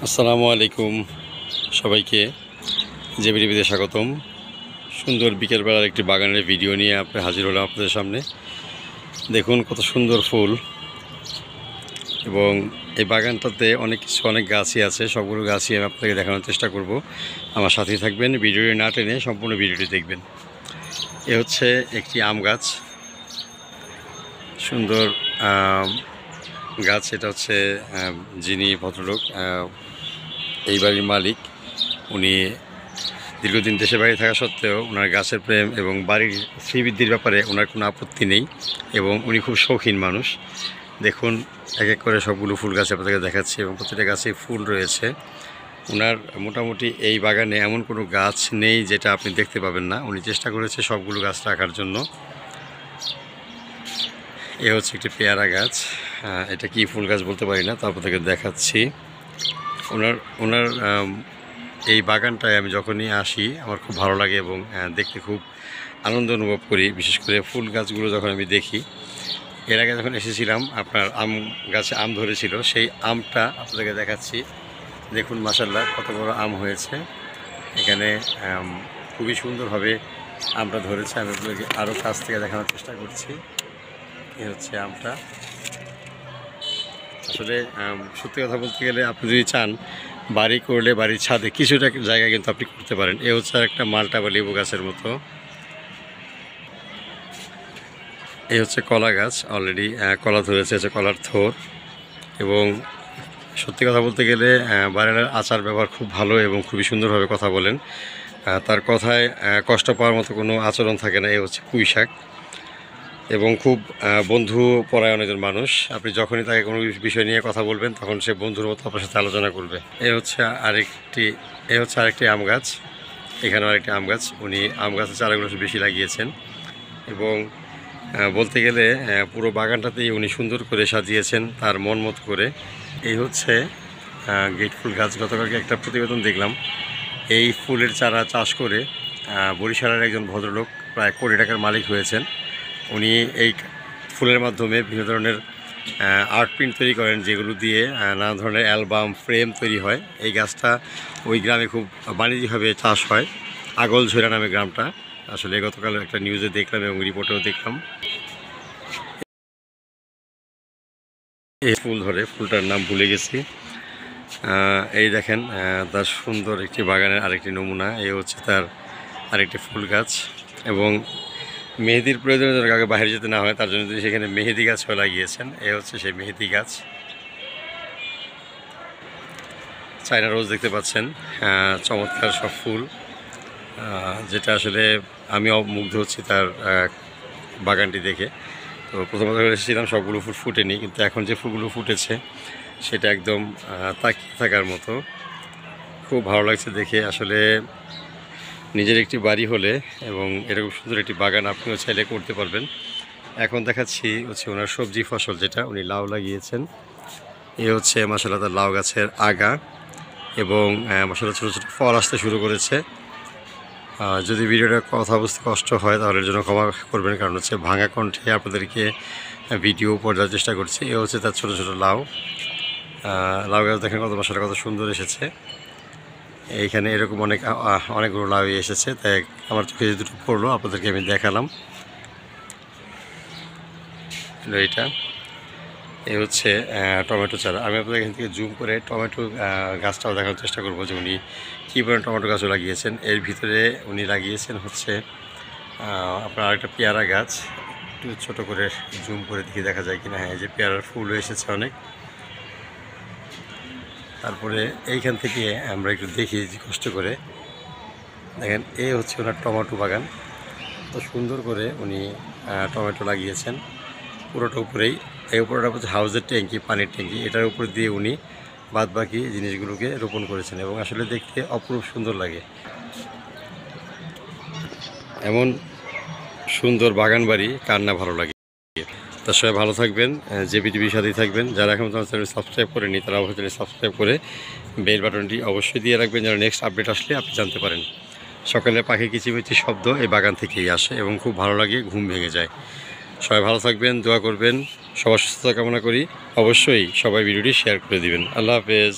আসসালামু আলাইকুম সবাইকে জেবিটিভিতে স্বাগতম। সুন্দর বিকেলবেলার একটি বাগানের ভিডিও নিয়ে হাজির হলাম আপনাদের সামনে। দেখুন কত সুন্দর ফুল, এবং এই বাগানটাতে অনেক গাছই আছে। সবগুলো গাছই আমি আপনাকে দেখানোর চেষ্টা করব। আমার সাথেই থাকবেন, ভিডিওটি না টেনে সম্পূর্ণ ভিডিওটি দেখবেন। এ হচ্ছে একটি আম গাছ, সুন্দর গাছ। এটা হচ্ছে যিনি ভদ্রলোক, এই বাড়ির মালিক, উনি দীর্ঘদিন দেশে বাইরে থাকা সত্ত্বেও ওনার গাছের প্রেম এবং বাড়ির শ্রীবৃদ্ধির ব্যাপারে ওনার কোনো আপত্তি নেই, এবং উনি খুব শৌখিন মানুষ। দেখুন এক এক করে সবগুলো ফুল গাছ আপনাদেরকে দেখাচ্ছি, এবং প্রতিটা গাছেই ফুল রয়েছে। ওনার মোটামুটি এই বাগানে এমন কোনো গাছ নেই যেটা আপনি দেখতে পাবেন না। উনি চেষ্টা করেছে সবগুলো গাছ রাখার জন্য। এ হচ্ছে একটি পেয়ারা গাছ, এটা কি ফুল গাছ বলতে পারি না, তারপর থেকে দেখাচ্ছি। ওনার এই বাগানটায় আমি যখনই আসি আমার খুব ভালো লাগে, এবং দেখতে খুব আনন্দ অনুভব করি। বিশেষ করে ফুল গাছগুলো যখন আমি দেখি। এর আগে যখন এসেছিলাম আপনার আম গাছে আম ধরেছিল, সেই আমটা আপনাদেরকে দেখাচ্ছি। দেখুন মাশাআল্লাহ কত বড় আম হয়েছে এখানে। খুবই সুন্দরভাবে আমটা ধরেছে। আমি আপনাদেরকে আরও কাছ থেকে দেখানোর চেষ্টা করছি। এই হচ্ছে আমটা। আসলে সত্যি কথা বলতে গেলে আপনি যদি চান বাড়ি করলে বাড়ির ছাদে কিছুটা জায়গা কিন্তু আপনি করতে পারেন। এ হচ্ছে একটা মালটা বা লেবু গাছের মতো। এই হচ্ছে কলা গাছ, অলরেডি কলা ধরেছে, হচ্ছে কলার থোর। এবং সত্যি কথা বলতে গেলে বাড়ির আচার ব্যবহার খুব ভালো, এবং খুবই সুন্দরভাবে কথা বলেন। তার কথায় কষ্ট পাওয়ার মতো কোনো আচরণ থাকে না। এই হচ্ছে পুঁই শাক, এবং খুব বন্ধু পরায়ণ একজন মানুষ। আপনি যখনই তাকে কোনো বিষয় নিয়ে কথা বলবেন তখন সে বন্ধুর মতো আপনার সাথে আলোচনা করবে। এই হচ্ছে আরেকটি আম গাছ। এখানেও আরেকটি আম গাছ। উনি আম গাছের চারাগুলো বেশি লাগিয়েছেন, এবং বলতে গেলে পুরো বাগানটাতেই উনি সুন্দর করে সাজিয়েছেন তার মন মতো করে। এই হচ্ছে গেট ফুল গাছ। গতকালকে একটা প্রতিবেদন দেখলাম, এই ফুলের চারা চাষ করে বরিশালের একজন ভদ্রলোক প্রায় কোটি টাকার মালিক হয়েছেন। উনি এই ফুলের মাধ্যমে বিভিন্ন ধরনের আর্ট প্রিন্ট তৈরি করেন, যেগুলো দিয়ে নানা ধরনের অ্যালবাম ফ্রেম তৈরি হয়। এই গাছটা ওই গ্রামে খুব বাণিজ্যিকভাবে চাষ হয়। আগলঝোরা নামে গ্রামটা। আসলে গতকাল একটা নিউজে দেখলাম এবং রিপোর্টেও দেখলাম। এই ফুল ধরে, ফুলটার নাম ভুলে গেছি। এই দেখেন তার সুন্দর একটি বাগানের আরেকটি নমুনা। এই হচ্ছে তার আরেকটি ফুল গাছ। এবং মেহেদির প্রয়োজনে যেন কাউকে বাইরে যেতে না হয় তার জন্য তিনি সেখানে মেহেদি গাছও লাগিয়েছেন। এই হচ্ছে সেই মেহেদি গাছ। চায়না রোজ দেখতে পাচ্ছেন, চমৎকার সব ফুল, যেটা আসলে আমি মুগ্ধ হচ্ছি তার বাগানটি দেখে। তো প্রথমত এসেছিলাম সবগুলো ফুল ফুটেনি, কিন্তু এখন যে ফুলগুলো ফুটেছে সেটা একদম তাকিয়ে থাকার মতো। খুব ভালো লাগছে দেখে। আসলে নিজের একটি বাড়ি হলে এবং এরকম সুন্দর একটি বাগান আপনিও চাইলে করতে পারবেন। এখন দেখাচ্ছি হচ্ছে ওনার সবজি ফসল, যেটা উনি লাউ লাগিয়েছেন। এ হচ্ছে মাশাআল্লাহ তার লাউ গাছের আগা, এবং মাশাআল্লাহ ছোটো ছোটো ফল আসতে শুরু করেছে। যদি ভিডিওটা কথা বুঝতে কষ্ট হয় তাহলে এর জন্য ক্ষমা করবেন, কারণ হচ্ছে ভাঙা কণ্ঠে আপনাদেরকে ভিডিও উপর দেওয়ার চেষ্টা করছি। এ হচ্ছে তার ছোটো ছোটো লাউ গাছ। দেখেন কত মাশাআল্লাহ কত সুন্দর এসেছে। এইখানে এরকম অনেকগুলো লাউ এসেছে, তাই আমার চোখে যে দুটো পড়লো আপনাদেরকে আমি দেখালাম। এইটা এই হচ্ছে টমেটো চারা। আমি আপনাদের এখান থেকে জুম করে টমেটো গাছটাও দেখানোর চেষ্টা করবো যে উনি কী পরিমাণ টমেটো গাছও লাগিয়েছেন। এর ভিতরে উনি লাগিয়েছেন হচ্ছে আপনার আরেকটা পেয়ারা গাছ। একটু ছোটো করে জুম করে দেখি দেখা যায় কিনা। হ্যাঁ, যে পেয়ারার ফুল এসেছে অনেক। তারপরে এইখান থেকে আমরা একটু দেখি যে কষ্ট করে দেখেন। এই হচ্ছে ওনার টমেটো বাগান। তো সুন্দর করে উনি টমেটো লাগিয়েছেন পুরোটা উপরেই। এই উপরটা হচ্ছে হাউসের ট্যাঙ্কি, পানির ট্যাঙ্কি। এটার উপর দিয়ে উনি বাদবাকি জিনিসগুলোকে রোপণ করেছেন, এবং আসলে দেখতে অপরূপ সুন্দর লাগে। এমন সুন্দর বাগান বাড়ি কার না ভালো লাগে। তার সবাই ভালো থাকবেন, জেবিটিভির সাথেই থাকবেন। যারা এখন তোমার চ্যানেল সাবস্ক্রাইব করেনি তারা অবশ্যই চ্যানেল সাবস্ক্রাইব করে বেল বাটনটি অবশ্যই দিয়ে রাখবেন, যেন নেক্সট আপডেট আসলে আপনি জানতে পারেন। সকালে পাখি কিচিমিচি শব্দ এই বাগান থেকেই আসে, এবং খুব ভালো লাগে, ঘুম ভেঙে যায়। সবাই ভালো থাকবেন, দোয়া করবেন, সবার সুস্থতা কামনা করি। অবশ্যই সবাই ভিডিওটি শেয়ার করে দিবেন। আল্লাহ হাফেজ।